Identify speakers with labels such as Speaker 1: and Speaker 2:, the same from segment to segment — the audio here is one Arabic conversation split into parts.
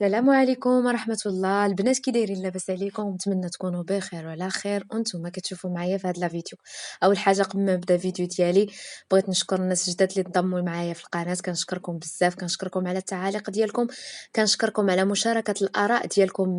Speaker 1: السلام عليكم ورحمة الله البنات، كي دايرين؟ لاباس عليكم؟ نتمنى تكونوا بخير وعلى خير وانتم كتشوفوا معايا في هذا الفيديو. اول حاجه قبل ما نبدا الفيديو ديالي بغيت نشكر الناس الجداد اللي انضموا معايا في القناه، كنشكركم بزاف، كنشكركم على التعاليق ديالكم، كنشكركم على مشاركه الاراء ديالكم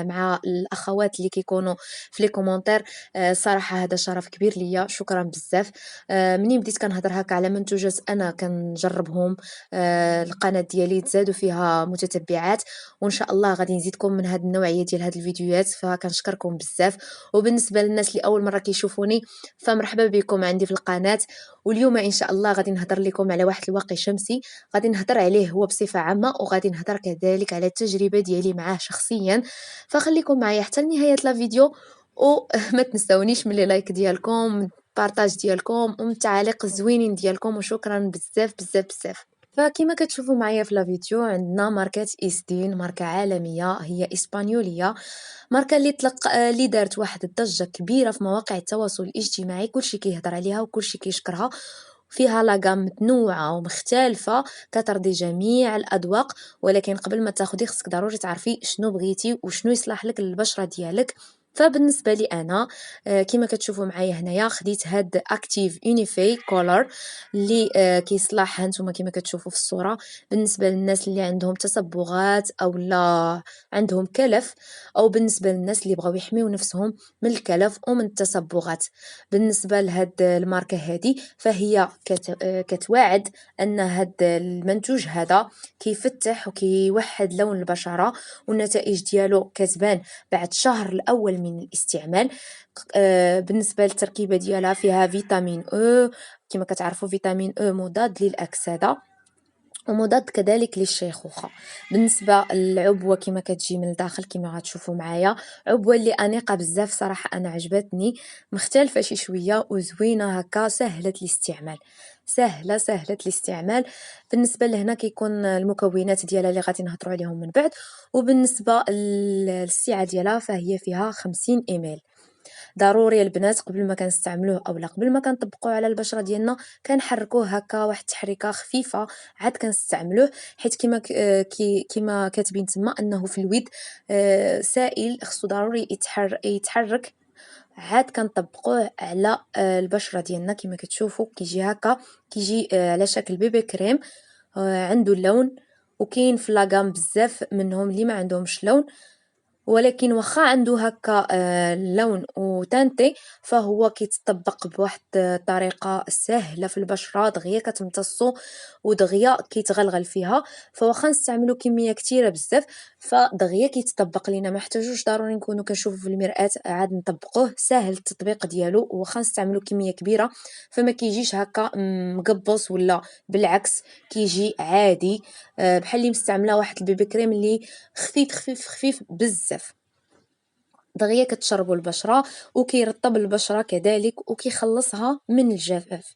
Speaker 1: مع الاخوات اللي كيكونوا في لي كومونتير. صراحه هذا شرف كبير ليا، شكرا بزاف. منين بديت كنهضر هكا على منتوجات انا كنجربهم، القناه ديالي تزادوا فيها متتبعات، وان شاء الله غادي نزيدكم من هذه النوعيه ديال هذه الفيديوهات، فكنشكركم بزاف. وبالنسبه للناس اللي اول مره كيشوفوني فمرحبا بكم عندي في القناه. واليوم ان شاء الله غادي نهضر لكم على واحد الواقي شمسي، غادي نهضر عليه هو بصفه عامه، وغادي نهضر كذلك على التجربه ديالي معاه شخصيا. فخليكم معايا حتى لنهايه الفيديو، وما تنساونيش من لي لايك ديالكم، من البارطاج ديالكم، ومن التعاليق الزوينين ديالكم، وشكرا بزاف بزاف بزاف. فكما كتشوفوا معايا في الفيديو عندنا ماركة إيستين، ماركة عالمية، هي إسبانيولية، ماركة اللي دارت واحد الضجة كبيرة في مواقع التواصل الاجتماعي، كلشي كيهضر عليها وكلشي كيشكرها. فيها لاغام متنوعة ومختلفة كترضي جميع الأذواق، ولكن قبل ما تاخدي خصك ضروري تعرفي شنو بغيتي وشنو يصلح لك للبشرة ديالك. فبالنسبه لي انا، كما كتشوفوا معايا هنايا خديت هاد اكتيف يونيفي كولر اللي كيصلح هانتوما كما كتشوفوا في الصوره بالنسبه للناس اللي عندهم تصبغات او لا عندهم كلف، او بالنسبه للناس اللي بغاو يحميو نفسهم من الكلف ومن التصبغات. بالنسبه لهاد الماركه هادي فهي كتواعد ان هاد المنتوج هذا كيفتح وكيوحد لون البشره، والنتائج ديالو كتبان بعد الشهر الاول من الاستعمال. بالنسبه للتركيبه ديالها فيها فيتامين او، كما كتعرفوا فيتامين او مضاد للاكسده ومضاد كذلك للشيخوخه. بالنسبه للعبوه كما كتجي من الداخل كما غتشوفوا معايا، عبوه اللي انيقه بزاف صراحه، انا عجبتني، مختلفه شي شويه وزوينه هكا، سهله الاستعمال، سهله الاستعمال. بالنسبه لهنا كيكون المكونات ديالها اللي غادي نهضروا عليهم من بعد. وبالنسبه للسعه ديالها فهي فيها 50 مل. ضروري البنات قبل ما كنستعملوه اولا قبل ما كنطبقوه على البشره ديالنا كنحركوه هكا واحد التحريكه خفيفه عاد كنستعملوه، حيت كما كاتبين تما انه في الود سائل، خصو ضروري يتحرك عاد كنطبقوه على البشره ديالنا. كما كتشوفوا كيجي هكا، كيجي على شكل بيبي كريم، عنده اللون، وكاين في لاغام بزاف منهم اللي ما عندهمش لون، ولكن واخا عنده هكا لون وتانتي فهو كيتطبق بواحد الطريقه سهله في البشره، دغيا كتمتصو ودغيا كيتغلغل فيها. فواخا نستعملو كميه كتيره بزاف فدغيا كيتطبق لينا، ما محتاجوش ضروري نكونوا كنشوفوا في المرآة عاد نطبقوه، ساهل التطبيق ديالو. واخا نستعملو كميه كبيره فما كيجيش هكا مقبص، ولا بالعكس كيجي عادي، بحال اللي مستعمله واحد البيبي كريم اللي خفيف خفيف خفيف بزاف، دغيا كتشربوا البشره وكيرطب البشره كذلك وكيخلصها من الجفاف.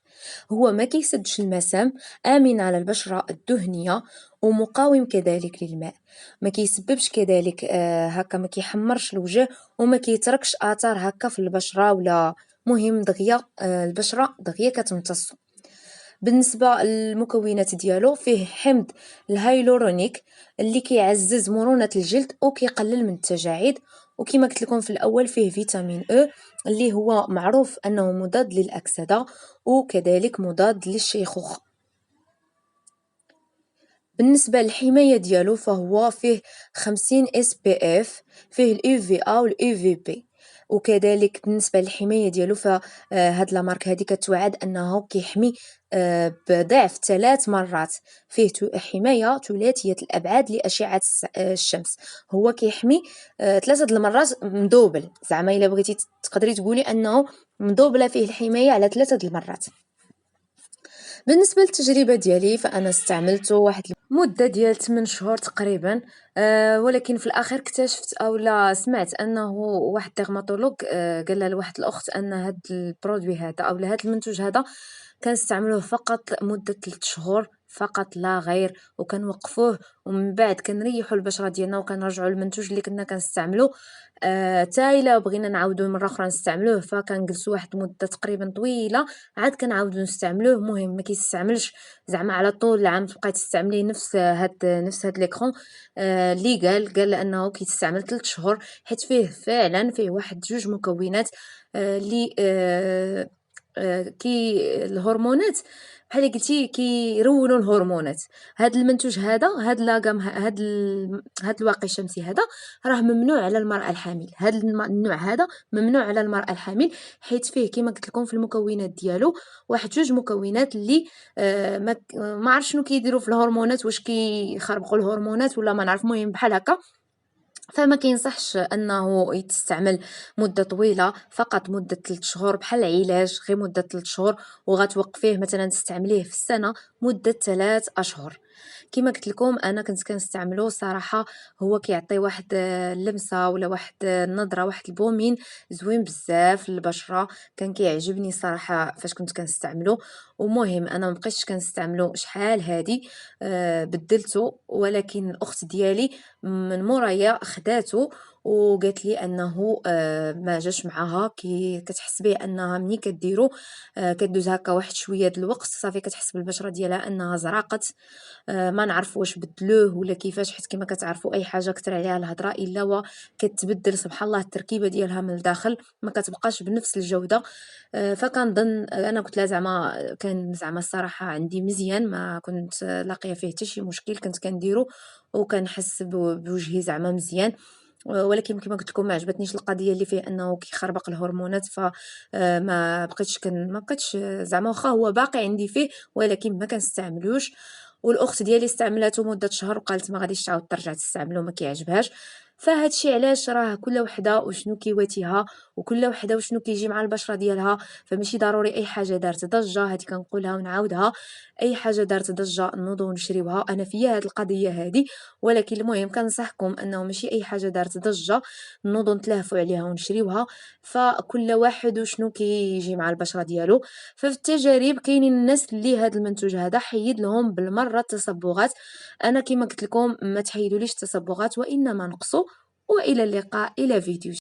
Speaker 1: هو ما كيسدش المسام، امن على البشره الدهنيه، ومقاوم كذلك للماء، ما كيسببش كذلك هكا، ما كيحمرش الوجه وما كيتركش اثار هكا في البشره، ولا مهم دغيا البشره دغيا كتمتص. بالنسبه للمكونات ديالو فيه حمض الهايلورونيك اللي كيعزز مرونة الجلد وكيقلل من التجاعيد، وكما قلت لكم في الاول فيه فيتامين او اللي هو معروف انه مضاد للاكسده وكذلك مضاد للشيخوخه. بالنسبه للحمايه ديالو فهو فيه 50 اس بي اف، فيه الاي في ا والاي في بي. وكذلك بالنسبه للحمايه ديالو فهاد لا مارك هذه كتوعد انه كيحمي بضعف 3 مرات، فيه حمايه ثلاثيه الابعاد لاشعه الشمس. هو كيحمي 3 المرات مدوبل، زعما الا بغيتي تقدري تقولي انه مدوبله فيه الحمايه على 3 المرات. بالنسبه للتجربه ديالي فانا استعملته واحد مده ديال 8 شهور تقريبا، ولكن في الاخير اكتشفت اولا سمعت انه واحد ديرماتولوج قال لواحد الاخت ان هاد البرودوي هذا او هاد المنتوج هذا كنستعملوه فقط مده 3 شهور فقط لا غير، وكنوقفوه ومن بعد كنريحوا البشره ديالنا وكنرجعوا للمنتوج اللي كنا كنستعملو. حتى الا بغينا نعاودو مره اخرى نستعملوه فكنجلسوا واحد المده تقريبا طويله عاد كنعاودو نستعملوه. مهم ما كيستعملش زعما على طول العام تبقاي تستعملي نفس هاد ليكرون. اللي قال لانه كيتستعمل 3 شهور، حيت فيه واحد جوج مكونات اللي كي الهرمونات بحال قلتي كيرولوا الهرمونات. هاد المنتوج هذا، هاد لاغام، هاد الواقي الشمسي هذا راه ممنوع على المرأة الحامل. هاد النوع هذا ممنوع على المرأة الحامل، حيت فيه كما قلت لكم في المكونات ديالو واحد جوج مكونات اللي ما عرف شنو كيديروا في الهرمونات، واش كيخربقوا الهرمونات ولا ما نعرف، المهم بحال هكا. فما كينصحش انه يتستعمل مده طويله، فقط مده 3 شهور بحال العلاج، غير مده 3 شهور. وغتوقفيه مثلا تستعمليه في السنه مده 3 اشهر. كما قلت لكم انا كنت كنستعملو صراحه، هو كيعطي واحد اللمسه ولا واحد النظره، واحد البومين زوين بزاف للبشره. كان كيعجبني صراحه فاش كنت كنستعملو. ومهم انا ما بقيتش كنستعملو شحال هادي، بدلته. ولكن الاخت ديالي من مورايا خداتو وقالت لي انه ما جاش معاها، كتحس به انها ملي كديرو كدوز هكا واحد شويه د الوقت صافي كتحس بالبشره ديالها انها زراقت. ما نعرف واش بدلوه ولا كيفاش، حيت كما كتعرفوا اي حاجه كثر عليها الهضره الا وكتبدل سبحان الله التركيبه ديالها من الداخل، ما كتبقاش بنفس الجوده. فكنظن انا قلت لها زعما كان زعما الصراحه عندي مزيان، ما كنت لاقيه فيه حتى شي مشكل، كنت كنديرو وكنحس بوجهي زعما مزيان. ولكن كما قلت لكم ما عجبتنيش القضيه اللي فيه انه كيخربق الهرمونات. ف ما بقيتش زعما، واخا هو باقي عندي فيه ولكن ما كنستعملوش. والاخت ديالي استعملته مده شهر وقالت ما غاديش تعاود ترجع تستعملو، ما كيعجبهاش. فهادشي علاش راه كل وحده وشنو كيواتيها، وكل وحده وشنو كيجي مع البشره ديالها. فماشي ضروري اي حاجه دارت ضجه، هادي كنقولها ونعاودها، اي حاجه دارت ضجه نوضو نشريوها. انا فيا هاد القضيه هادي، ولكن المهم كنصحكم انه ماشي اي حاجه دارت ضجه نوضو نتلهفوا عليها ونشريوها. فكل واحد وشنو كيجي مع البشره ديالو. ففي التجارب كاينين الناس اللي هذا المنتوج هذا حيد لهم بالمره التصبغات. انا كما قلت لكم ما تحيدوليش التصبغات وانما نقصوا. والى اللقاء الى فيديو